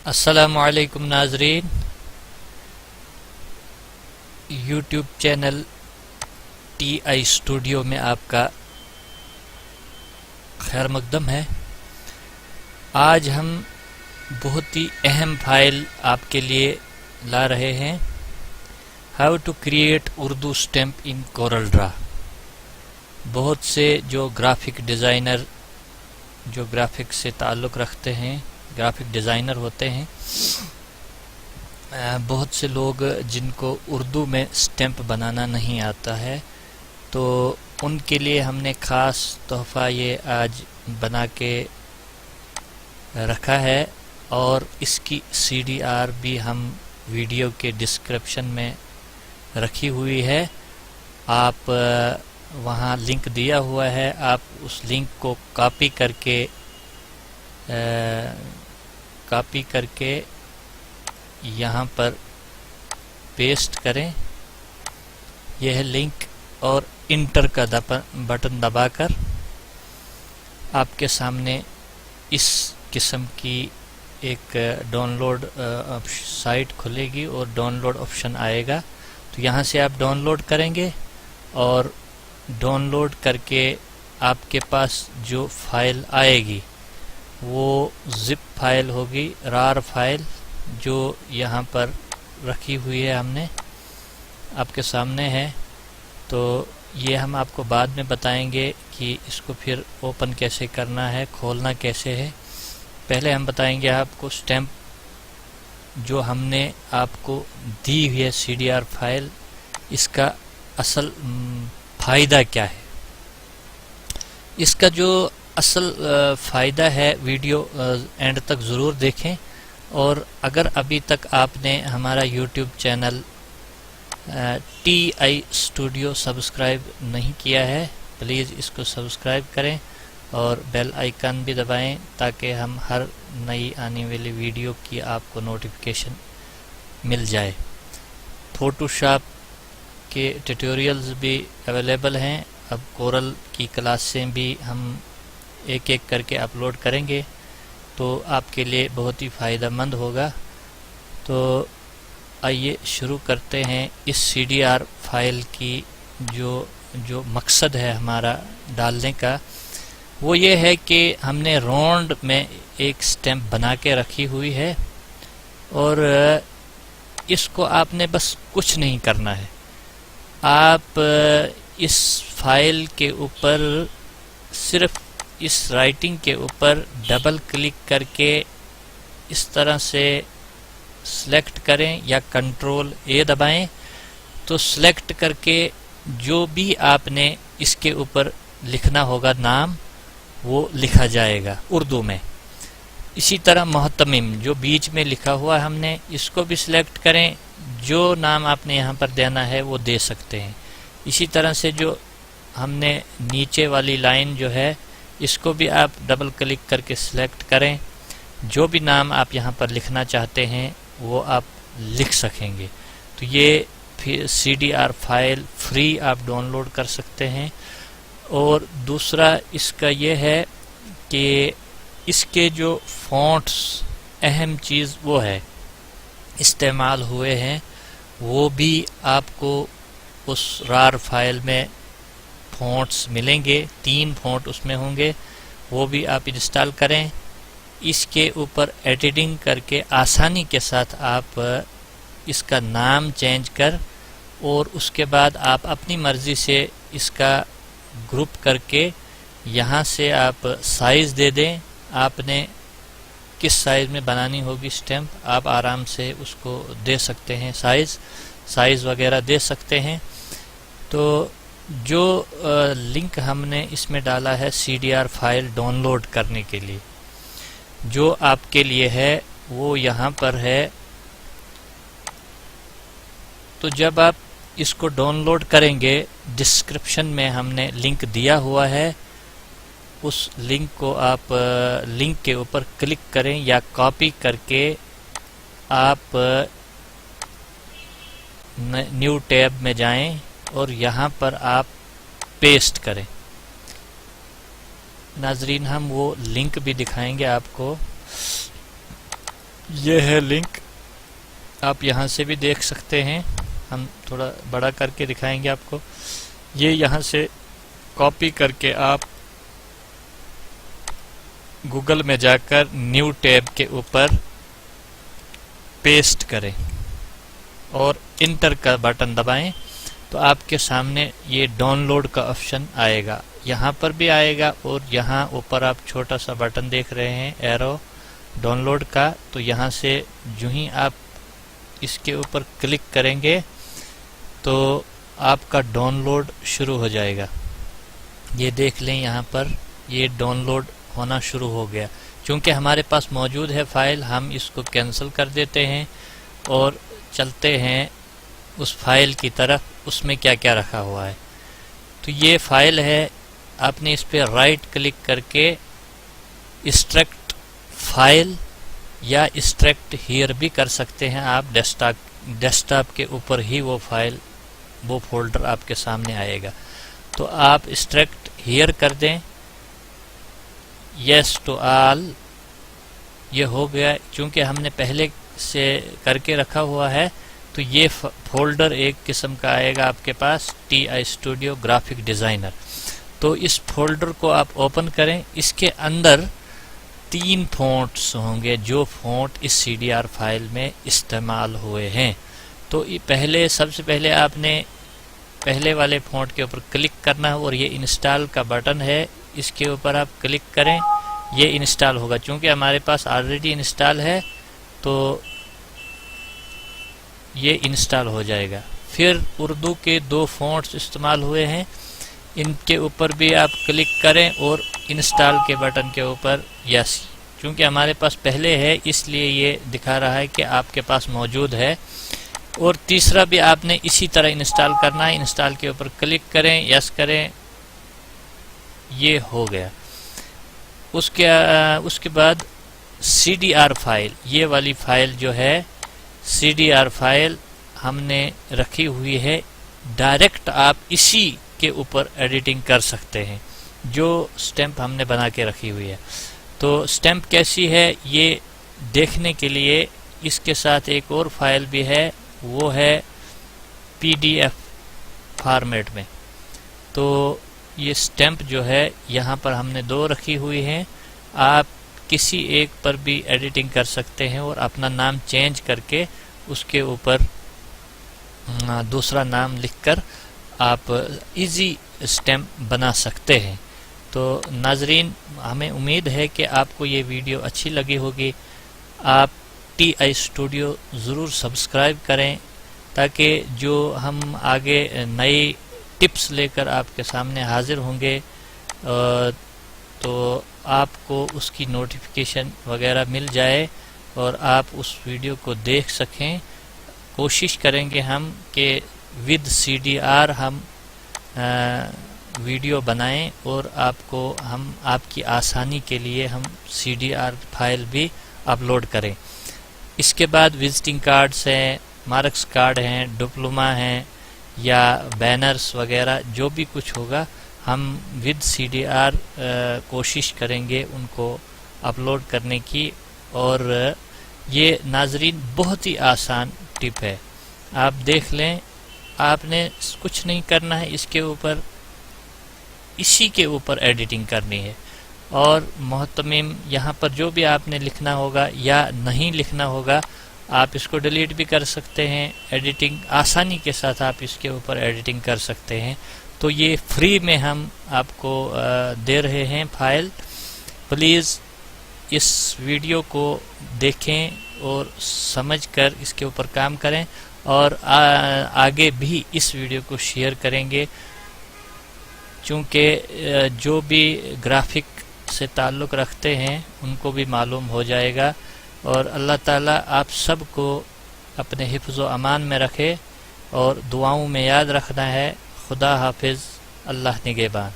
السلام علیکم ناظرین، YouTube channel T I studio میں آپ کا خیر مقدم ہے۔ آج ہم بہت ہی اہم فائل آپ کے لیے لا رہے ہیں، how to create Urdu stamp in Corel Draw. بہت سے جو گرافک ڈیزائنر جو گرافک سے تعلق رکھتے ہیں، گرافک ڈیزائنر ہوتے ہیں، بہت سے لوگ جن کو اردو میں اسٹیمپ بنانا نہیں آتا ہے، تو ان کے لیے ہم نے خاص تحفہ یہ آج بنا کے رکھا ہے، اور اس کی سی ڈی آر بھی ہم ویڈیو کے ڈسکرپشن میں رکھی ہوئی ہے۔ آپ وہاں لنک دیا ہوا ہے، آپ اس لنک کو کاپی کر کے یہاں پر پیسٹ کریں۔ یہ ہے لنک، اور انٹر کا بٹن دبا کر آپ کے سامنے اس قسم کی ایک ڈاؤن لوڈ سائٹ کھلے گی اور ڈاؤن لوڈ آپشن آئے گا، تو یہاں سے آپ ڈاؤن لوڈ کریں گے، اور ڈاؤن لوڈ کر کے آپ کے پاس جو فائل آئے گی وہ زپ فائل ہوگی، رار فائل جو یہاں پر رکھی ہوئی ہے، ہم نے آپ کے سامنے ہے۔ تو یہ ہم آپ کو بعد میں بتائیں گے کہ اس کو پھر اوپن کیسے کرنا ہے، کھولنا کیسے ہے۔ پہلے ہم بتائیں گے آپ کو اسٹیمپ جو ہم نے آپ کو دی ہوئی ہے سی ڈی آر فائل، اس کا اصل فائدہ کیا ہے۔ اس کا جو اصل فائدہ ہے، ویڈیو اینڈ تک ضرور دیکھیں، اور اگر ابھی تک آپ نے ہمارا YouTube channel T I studio subscribe نہیں کیا ہے، پلیز اس کو سبسکرائب کریں اور بیل آئیکن بھی دبائیں، تاکہ ہم ہر نئی آنے والی ویڈیو کی آپ کو نوٹیفیکیشن مل جائے۔ فوٹو شاپ کے ٹیوٹوریلز بھی اویلیبل ہیں، اب کورل کی کلاسیں بھی ہم ایک ایک کر کے اپلوڈ کریں گے، تو آپ کے لیے بہت ہی فائدہ مند ہوگا۔ تو آئیے شروع کرتے ہیں۔ اس سی ڈی آر فائل کی جو مقصد ہے ہمارا ڈالنے کا، وہ یہ ہے کہ ہم نے راؤنڈ میں ایک سٹیمپ بنا کے رکھی ہوئی ہے، اور اس کو آپ نے بس کچھ نہیں کرنا ہے۔ آپ اس فائل کے اوپر صرف اس رائٹنگ کے اوپر ڈبل کلک کر کے اس طرح سے سلیکٹ کریں، یا کنٹرول اے دبائیں، تو سلیکٹ کر کے جو بھی آپ نے اس کے اوپر لکھنا ہوگا نام، وہ لکھا جائے گا اردو میں۔ اسی طرح محتمم جو بیچ میں لکھا ہوا ہم نے، اس کو بھی سلیکٹ کریں، جو نام آپ نے یہاں پر دینا ہے وہ دے سکتے ہیں۔ اسی طرح سے جو ہم نے نیچے والی لائن جو ہے، اس کو بھی آپ ڈبل کلک کر کے سلیکٹ کریں، جو بھی نام آپ یہاں پر لکھنا چاہتے ہیں وہ آپ لکھ سکیں گے۔ تو یہ پھر C D R file free آپ ڈاؤن لوڈ کر سکتے ہیں۔ اور دوسرا اس کا یہ ہے کہ اس کے جو فونٹس اہم چیز وہ ہے استعمال ہوئے ہیں، وہ بھی آپ کو اس رار فائل میں فونٹس ملیں گے، 3 فونٹ اس میں ہوں گے، وہ بھی آپ انسٹال کریں۔ اس کے اوپر ایڈیٹنگ کر کے آسانی کے ساتھ آپ اس کا نام چینج کر، اور اس کے بعد آپ اپنی مرضی سے اس کا گروپ کر کے یہاں سے آپ سائز دے دیں۔ آپ نے کس سائز میں بنانی ہوگی سٹیمپ، آپ آرام سے اس کو دے سکتے ہیں، سائز وغیرہ دے سکتے ہیں۔ تو جو لنک ہم نے اس میں ڈالا ہے C D R file download کرنے کے لیے، جو آپ کے لیے ہے وہ یہاں پر ہے۔ تو جب آپ اس کو ڈاؤن لوڈ کریں گے، ڈسکرپشن میں ہم نے لنک دیا ہوا ہے، اس لنک کو آپ لنک کے اوپر کلک کریں، یا کاپی کر کے آپ نیو ٹیب میں جائیں اور یہاں پر آپ پیسٹ کریں۔ ناظرین، ہم وہ لنک بھی دکھائیں گے آپ کو۔ یہ ہے لنک، آپ یہاں سے بھی دیکھ سکتے ہیں، ہم تھوڑا بڑا کر کے دکھائیں گے آپ کو۔ یہ یہاں سے کاپی کر کے آپ گوگل میں جا کر نیو ٹیب کے اوپر پیسٹ کریں اور انٹر کا بٹن دبائیں تو آپ کے سامنے یہ ڈاؤن لوڈ کا آپشن آئے گا، یہاں پر بھی آئے گا، اور یہاں اوپر آپ چھوٹا سا بٹن دیکھ رہے ہیں ایرو ڈاؤن لوڈ کا، تو یہاں سے جو ہی آپ اس کے اوپر کلک کریں گے تو آپ کا ڈاؤن لوڈ شروع ہو جائے گا۔ یہ دیکھ لیں یہاں پر یہ ڈاؤن لوڈ ہونا شروع ہو گیا۔ چونکہ ہمارے پاس موجود ہے فائل، ہم اس کو کینسل کر دیتے ہیں اور چلتے ہیں اس فائل کی طرف، اس میں کیا کیا رکھا ہوا ہے۔ تو یہ فائل ہے، آپ نے اس پہ رائٹ کلک کر کے ایکسٹریکٹ فائل یا ایکسٹریکٹ ہیئر بھی کر سکتے ہیں آپ، ڈیسک ٹاپ کے اوپر ہی وہ فائل، وہ فولڈر آپ کے سامنے آئے گا۔ تو آپ ایکسٹریکٹ ہیئر کر دیں، یس ٹو آل، یہ ہو گیا۔ چونکہ ہم نے پہلے سے کر کے رکھا ہوا ہے تو یہ فولڈر ایک قسم کا آئے گا آپ کے پاس، T I studio graphic designer. تو اس فولڈر کو آپ اوپن کریں، اس کے اندر 3 فونٹس ہوں گے جو فونٹ اس سی ڈی آر فائل میں استعمال ہوئے ہیں۔ تو سب سے پہلے آپ نے پہلے والے فونٹ کے اوپر کلک کرنا ہے، اور یہ انسٹال کا بٹن ہے، اس کے اوپر آپ کلک کریں، یہ انسٹال ہوگا۔ چونکہ ہمارے پاس آلریڈی انسٹال ہے تو یہ انسٹال ہو جائے گا۔ پھر اردو کے 2 فونٹس استعمال ہوئے ہیں، ان کے اوپر بھی آپ کلک کریں اور انسٹال کے بٹن کے اوپر یس، چونکہ ہمارے پاس پہلے ہے اس لیے یہ دکھا رہا ہے کہ آپ کے پاس موجود ہے۔ اور تیسرا بھی آپ نے اسی طرح انسٹال کرنا ہے، انسٹال کے اوپر کلک کریں، یس کریں، یہ ہو گیا۔ اس کے بعد سی ڈی آر فائل، یہ والی فائل جو ہے سی ڈی آر فائل ہم نے رکھی ہوئی ہے، ڈائریکٹ آپ اسی کے اوپر ایڈیٹنگ کر سکتے ہیں، جو سٹیمپ ہم نے بنا کے رکھی ہوئی ہے۔ تو سٹیمپ کیسی ہے یہ دیکھنے کے لیے اس کے ساتھ ایک اور فائل بھی ہے، وہ ہے پی ڈی ایف فارمیٹ میں۔ تو یہ سٹیمپ جو ہے یہاں پر ہم نے 2 رکھی ہوئی ہیں، آپ کسی ایک پر بھی ایڈیٹنگ کر سکتے ہیں اور اپنا نام چینج کر کے اس کے اوپر دوسرا نام لکھ کر آپ ایزی سٹیمپ بنا سکتے ہیں۔ تو ناظرین، ہمیں امید ہے کہ آپ کو یہ ویڈیو اچھی لگی ہوگی۔ آپ ٹی آئی اسٹوڈیو ضرور سبسکرائب کریں تاکہ جو ہم آگے نئی ٹپس لے کر آپ کے سامنے حاضر ہوں گے تو آپ کو اس کی نوٹیفیکیشن وغیرہ مل جائے اور آپ اس ویڈیو کو دیکھ سکیں۔ کوشش کریں گے ہم کہ ود سی ڈی آر ہم ویڈیو بنائیں اور آپ کی آسانی کے لیے ہم سی ڈی آر فائل بھی اپلوڈ کریں۔ اس کے بعد وزٹنگ کارڈز ہیں، مارکس کارڈ ہیں، ڈپلوما ہیں یا بینرز وغیرہ، جو بھی کچھ ہوگا ہم ود سی ڈی آر کوشش کریں گے ان کو اپلوڈ کرنے کی۔ اور یہ ناظرین بہت ہی آسان ٹپ ہے، آپ دیکھ لیں، آپ نے کچھ نہیں کرنا ہے، اسی کے اوپر ایڈیٹنگ کرنی ہے۔ اور محتمم یہاں پر جو بھی آپ نے لکھنا ہوگا یا نہیں لکھنا ہوگا آپ اس کو ڈیلیٹ بھی کر سکتے ہیں، ایڈیٹنگ آسانی کے ساتھ آپ اس کے اوپر ایڈیٹنگ کر سکتے ہیں۔ تو یہ فری میں ہم آپ کو دے رہے ہیں فائل، پلیز اس ویڈیو کو دیکھیں اور سمجھ کر اس کے اوپر کام کریں، اور آگے بھی اس ویڈیو کو شیئر کریں گے، چونکہ جو بھی گرافک سے تعلق رکھتے ہیں ان کو بھی معلوم ہو جائے گا۔ اور اللہ تعالیٰ آپ سب کو اپنے حفظ و امان میں رکھے، اور دعاؤں میں یاد رکھنا ہے۔ خدا حافظ، اللہ نگہبان۔